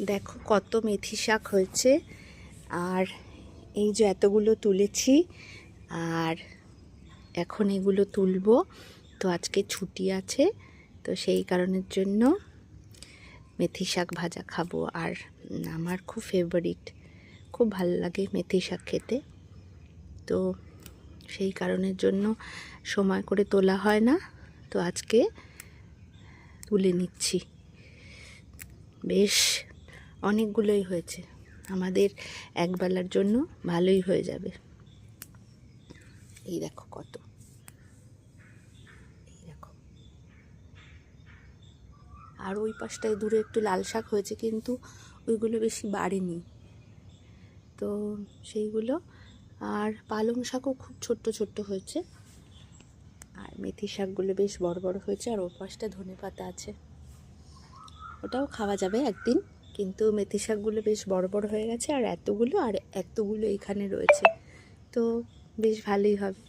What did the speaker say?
দেখো কত মেথি শাক হয়েছে। আর এই যে এতগুলো তুলেছি, আর এখন এগুলো তুলবো। তো আজকে ছুটি আছে, তো সেই কারণের জন্য মেথি শাক ভাজা খাবো। আর আমার খুব ফেভারিট, খুব ভালো লাগে মেথি শাক খেতে। তো সেই কারণের জন্য সময় করে তোলা হয় না, তো আজকে তুলে নিচ্ছি। বেশ অনেকগুলোই হয়েছে, আমাদের একবেলার জন্য ভালোই হয়ে যাবে। এই দেখো কত, এই দেখো। আর ওই পাশটায় দূরে একটু লাল শাক হয়েছে, কিন্তু ওইগুলো বেশি বাড়েনি, তো সেইগুলো। আর পালং শাকও খুব ছোট্ট ছোট্ট হয়েছে। আর মেথি শাকগুলো বেশ বড় বড় হয়েছে। আর ওই পাশটা ধনে পাতা আছে, ওটাও খাওয়া যাবে একদিন। কিন্তু মেথি শাকগুলো বেশ বড় বড় হয়ে গেছে, আর এতগুলো এখানে রয়েছে, তো বেশ ভালোই হবে।